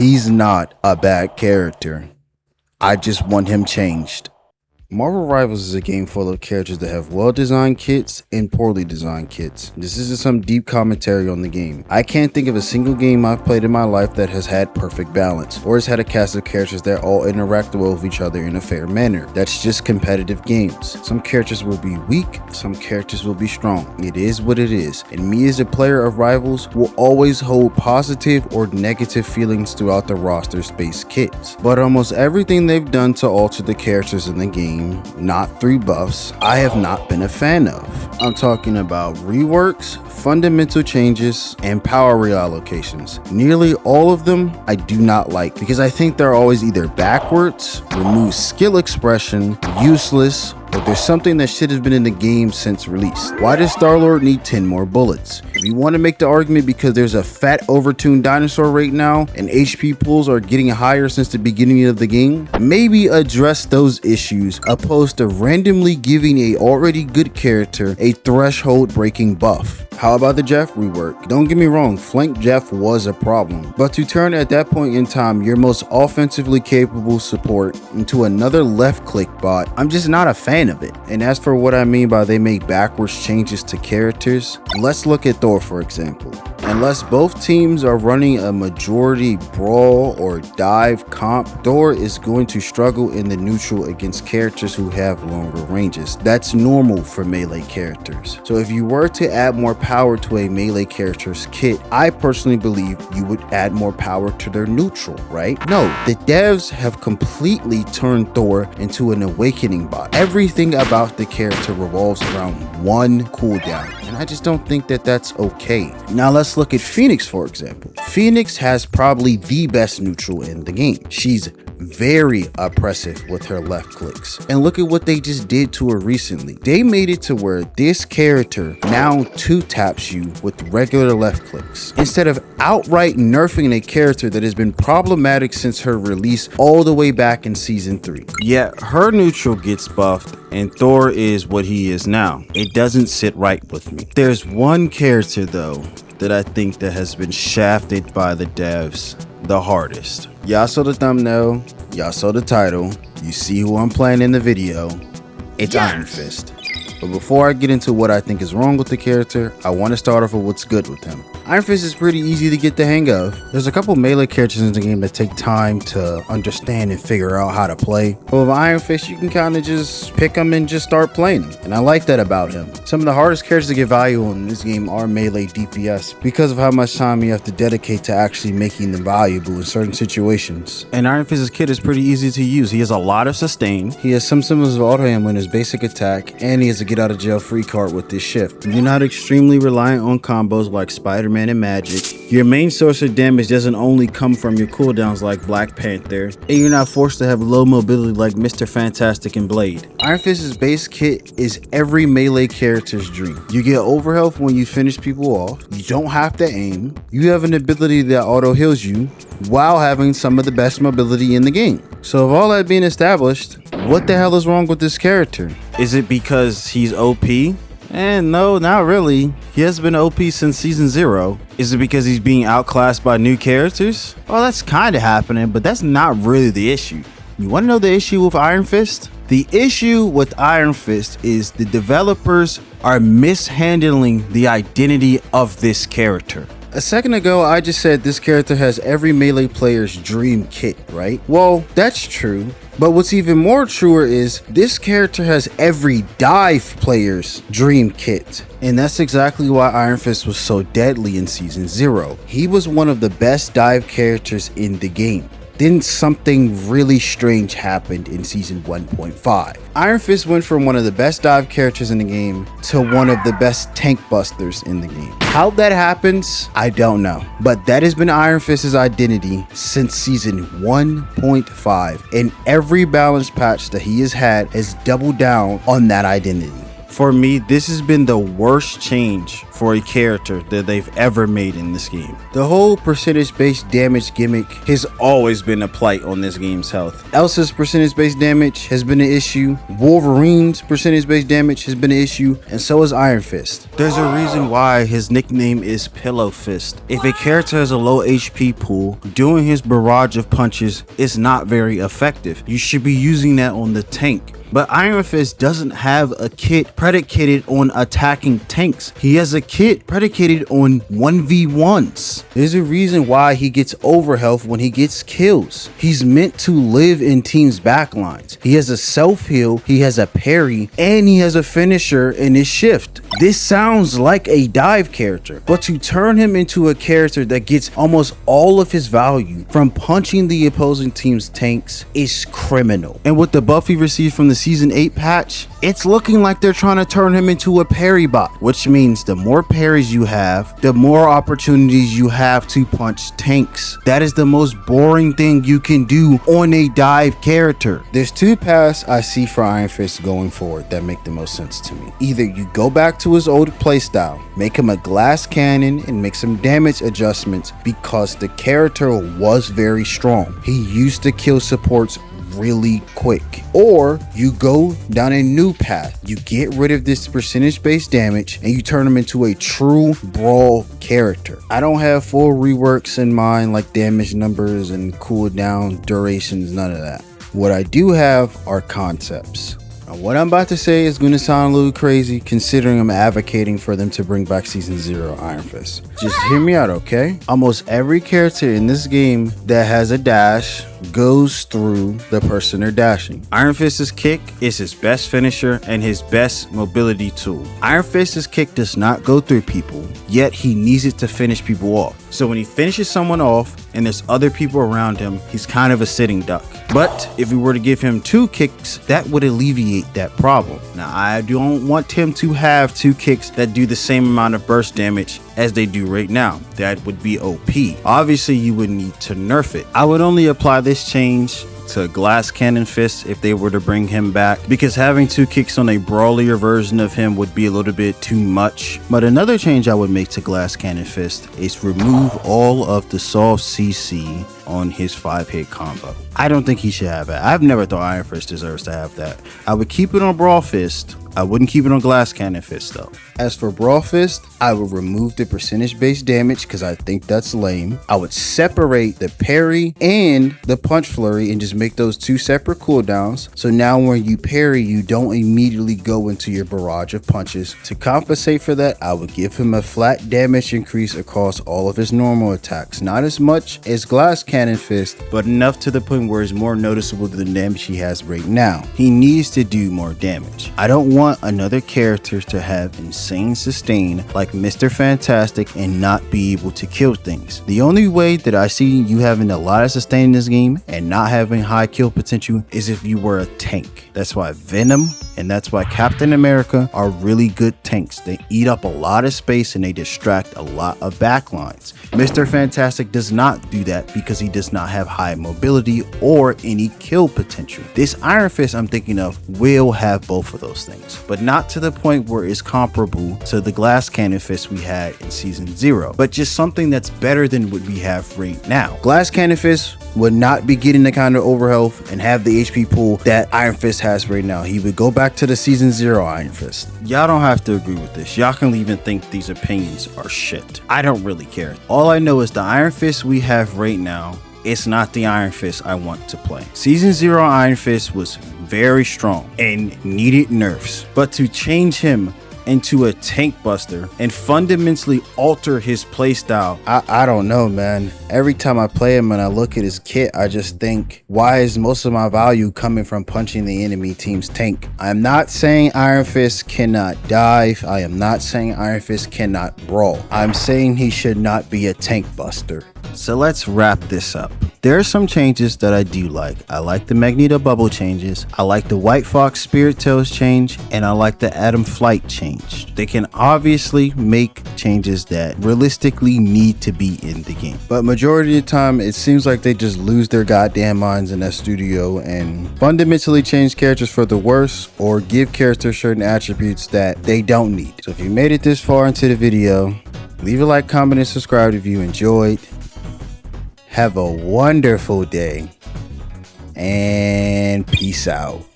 He's not a bad character. I just want him changed. Marvel Rivals is a game full of characters that have well-designed kits and poorly designed kits. This isn't some deep commentary on the game. I can't think of a single game I've played in my life that has had perfect balance, or has had a cast of characters that all interact well with each other in a fair manner. That's just competitive games. Some characters will be weak, some characters will be strong. It is what it is, and me as a player of Rivals will always hold positive or negative feelings throughout the roster-based kits. But almost everything they've done to alter the characters in the game, not through buffs, I have not been a fan of. I'm talking about reworks, fundamental changes, and power reallocations. Nearly all of them I do not like because I think they're always either backwards, remove skill expression, useless, or there's something that should have been in the game since release. Why does Star-Lord need 10 more bullets? If you want to make the argument because there's a fat overtuned dinosaur right now and HP pools are getting higher since the beginning of the game, maybe address those issues opposed to randomly giving a already good character a threshold breaking buff. How about the Jeff rework? Don't get me wrong, Flank Jeff was a problem, but to turn at that point in time your most offensively capable support into another left click bot, I'm just not a fan of it. And as for what I mean by they make backwards changes to characters, let's look at Thor for example. Unless both teams are running a majority brawl or dive comp, Thor is going to struggle in the neutral against characters who have longer ranges. That's normal for melee characters. So if you were to add more power to a melee character's kit, I personally believe you would add more power to their neutral, right? No, the devs have completely turned Thor into an awakening bot. Everything about the character revolves around one cooldown, and I just don't think that that's okay. Now let's look at Phoenix for example. Phoenix has probably the best neutral in the game. She's very oppressive with her left clicks. And look at what they just did to her recently. They made it to where this character now 2-taps you with regular left clicks, instead of outright nerfing a character that has been problematic since her release all the way back in season 3. Yeah, her neutral gets buffed and Thor is what he is now. It doesn't sit right with me. There's one character though that I think that has been shafted by the devs the hardest. Y'all saw the thumbnail, y'all saw the title, you see who I'm playing in the video. It's Ironfist. But before I get into what I think is wrong with the character, I want to start off with what's good with him. Ironfist is pretty easy to get the hang of. There's a couple melee characters in the game that take time to understand and figure out how to play. But with Ironfist, you can kind of just pick them and just start playing them. And I like that about him. Some of the hardest characters to get value on in this game are melee DPS because of how much time you have to dedicate to actually making them valuable in certain situations. And Ironfist's kit is pretty easy to use. He has a lot of sustain. He has some symbols of auto aim in his basic attack, and he has a get out of jail free card with this shift. You're not extremely reliant on combos like Spider-Man and Magic. Your main source of damage doesn't only come from your cooldowns like Black Panther, and you're not forced to have low mobility like Mr. Fantastic and Blade. Ironfist's base kit is every melee character's dream. You get overhealth when you finish people off, you don't have to aim, you have an ability that auto heals you, while having some of the best mobility in the game. So with all that being established, what the hell is wrong with this character? Is it because he's OP? And no, not really. He has been OP since season 0. Is it because he's being outclassed by new characters? Well, that's kind of happening, but that's not really the issue. You want to know the issue with Iron Fist? The issue with Iron Fist is the developers are mishandling the identity of this character. A second ago, I just said this character has every melee player's dream kit, right? Well, that's true. But what's even more truer is this character has every dive player's dream kit. And that's exactly why Iron Fist was so deadly in season 0. He was one of the best dive characters in the game. Then something really strange happened in season 1.5. Iron Fist went from one of the best dive characters in the game to one of the best tank busters in the game. How that happens, I don't know. But that has been Iron Fist's identity since season 1.5. And every balance patch that he has had has doubled down on that identity. For me, this has been the worst change for a character that they've ever made in this game. The whole percentage-based damage gimmick has always been a plight on this game's health. Elsa's percentage-based damage has been an issue. Wolverine's percentage-based damage has been an issue, and so is Ironfist. There's a reason why his nickname is Pillow Fist. If a character has a low HP pool, doing his barrage of punches is not very effective. You should be using that on the tank. But Ironfist doesn't have a kit predicated on attacking tanks. He has a kit predicated on 1v1s. There's a reason why he gets overhealth when he gets kills. He's meant to live in teams' backlines. He has a self-heal, he has a parry, and he has a finisher in his shift. This sounds like a dive character, but to turn him into a character that gets almost all of his value from punching the opposing team's tanks is criminal. And with the buff he received from the Season 8 patch, it's looking like they're trying to turn him into a parry bot, which means the more parries you have, the more opportunities you have to punch tanks. That is the most boring thing you can do on a dive character. There's two paths I see for Ironfist going forward that make the most sense to me. Either you go back to his old playstyle, make him a glass cannon and make some damage adjustments because the character was very strong. He used to kill supports really quick. Or you go down a new path. You get rid of this percentage-based damage and you turn him into a true brawl character. I don't have full reworks in mind like damage numbers and cooldown durations, none of that. What I do have are concepts. Now, what I'm about to say is going to sound a little crazy considering I'm advocating for them to bring back Season 0 Iron Fist. Just hear me out, okay? Almost every character in this game that has a dash goes through the person they're dashing. Iron Fist's kick is his best finisher and his best mobility tool. Iron Fist's kick does not go through people, yet he needs it to finish people off. So when he finishes someone off and there's other people around him, he's kind of a sitting duck. But if we were to give him 2 kicks, that would alleviate that problem. Now, I don't want him to have 2 kicks that do the same amount of burst damage as they do right now. That would be OP. Obviously, you would need to nerf it. I would only apply this change to Glass Cannon Fist if they were to bring him back, because having 2 kicks on a brawlier version of him would be a little bit too much. But another change I would make to Glass Cannon Fist is remove all of the soft CC on his 5-hit combo. I don't think he should have that. I've never thought Iron Fist deserves to have that. I would keep it on Brawl Fist. I wouldn't keep it on Glass Cannon Fist though. As for Brawl Fist, I would remove the percentage-based damage because I think that's lame. I would separate the parry and the punch flurry and just make those 2 separate cooldowns. So now when you parry, you don't immediately go into your barrage of punches. To compensate for that, I would give him a flat damage increase across all of his normal attacks. Not as much as Glass Cannon Fist, but enough to the point where it's more noticeable than the damage he has right now. He needs to do more damage. I don't want another character to have insane sustain like Mr. Fantastic and not be able to kill things. The only way that I see you having a lot of sustain in this game and not having high kill potential is if you were a tank. That's why Venom and that's why Captain America are really good tanks. They eat up a lot of space and they distract a lot of backlines. Mr. Fantastic does not do that because he does not have high mobility or any kill potential. This Iron Fist I'm thinking of will have both of those things, but not to the point where it's comparable to the Glass Cannon Fist we had in Season 0, but just something that's better than what we have right now. Glass Cannon Fist would not be getting the kind of overhealth and have the HP pool that Iron Fist has right now. He would go back to the Season 0 Iron Fist. Y'all don't have to agree with this. Y'all can even think these opinions are shit. I don't really care. All I know is the Iron Fist we have right now, it's not the Iron Fist I want to play. Season 0 Iron Fist was very strong and needed nerfs, but to change him into a tank buster and fundamentally alter his playstyle, I don't know, man. Every time I play him and I look at his kit, I just think, why is most of my value coming from punching the enemy team's tank? I'm not saying Iron Fist cannot dive. I am not saying Iron Fist cannot brawl. I'm saying he should not be a tank buster. So let's wrap this up. There are some changes that I do like. I like the Magneto bubble changes, I like the White Fox Spirit Tails change, and I like the Atom Flight change. They can obviously make changes that realistically need to be in the game, but majority of the time it seems like they just lose their goddamn minds in that studio and fundamentally change characters for the worse or give characters certain attributes that they don't need. So if you made it this far into the video, leave a like, comment, and subscribe if you enjoyed. Have a wonderful day and peace out.